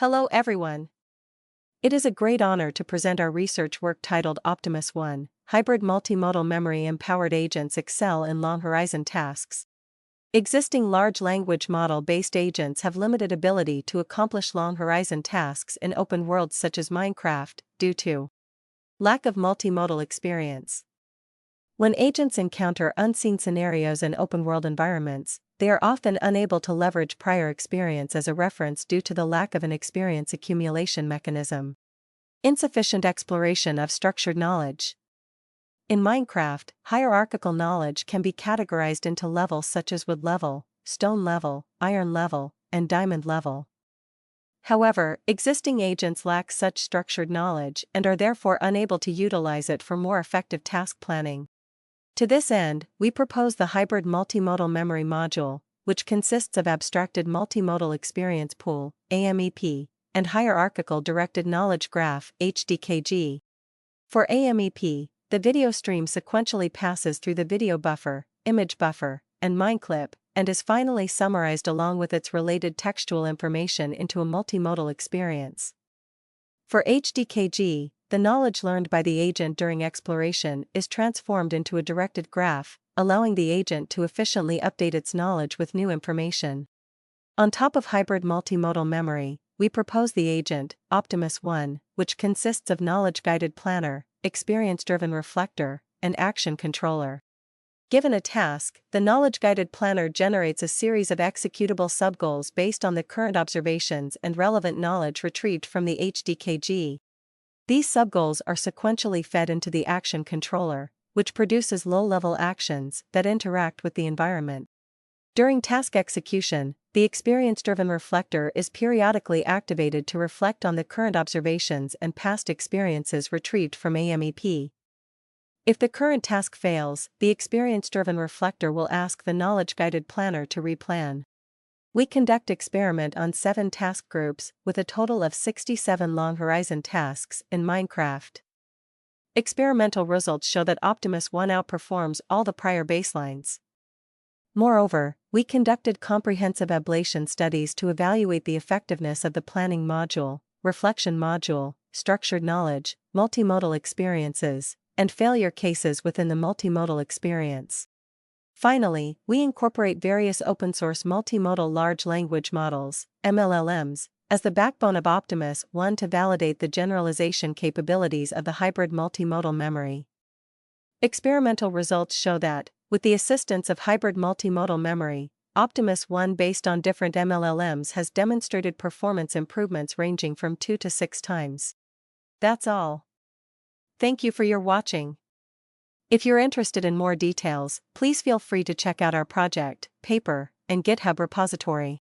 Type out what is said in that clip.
Hello everyone. It is a great honor to present our research work titled Optimus-1, Hybrid Multimodal Memory-Empowered Agents Excel in Long-Horizon Tasks. Existing large language model-based agents have limited ability to accomplish long-horizon tasks in open worlds such as Minecraft, due to lack of multimodal experience. When agents encounter unseen scenarios in open-world environments, they are often unable to leverage prior experience as a reference due to the lack of an experience accumulation mechanism. Insufficient exploration of structured knowledge. In Minecraft, hierarchical knowledge can be categorized into levels such as wood level, stone level, iron level, and diamond level. However, existing agents lack such structured knowledge and are therefore unable to utilize it for more effective task planning. To this end, we propose the Hybrid Multimodal Memory Module, which consists of Abstracted Multimodal Experience Pool, AMEP, and Hierarchical Directed Knowledge Graph, HDKG. For AMEP, the video stream sequentially passes through the video buffer, image buffer, and MineClip, and is finally summarized along with its related textual information into a multimodal experience. For HDKG, the knowledge learned by the agent during exploration is transformed into a directed graph, allowing the agent to efficiently update its knowledge with new information. On top of hybrid multimodal memory, we propose the agent, Optimus-1, which consists of knowledge-guided planner, experience-driven reflector, and action controller. Given a task, the knowledge-guided planner generates a series of executable subgoals based on the current observations and relevant knowledge retrieved from the HDKG. These subgoals are sequentially fed into the action controller, which produces low-level actions that interact with the environment. During task execution, the experience-driven reflector is periodically activated to reflect on the current observations and past experiences retrieved from AMEP. If the current task fails, the experience-driven reflector will ask the knowledge-guided planner to replan. We conduct experiment on 7 task groups with a total of 67 long-horizon tasks in Minecraft. Experimental results show that Optimus-1 outperforms all the prior baselines. Moreover, we conducted comprehensive ablation studies to evaluate the effectiveness of the planning module, reflection module, structured knowledge, multimodal experiences, and failure cases within the multimodal experience. Finally, we incorporate various open-source multimodal large language models, MLLMs, as the backbone of Optimus-1 to validate the generalization capabilities of the hybrid multimodal memory. Experimental results show that, with the assistance of hybrid multimodal memory, Optimus-1 based on different MLLMs has demonstrated performance improvements ranging from 2 to 6 times. That's all. Thank you for your watching. If you're interested in more details, please feel free to check out our project, paper, and GitHub repository.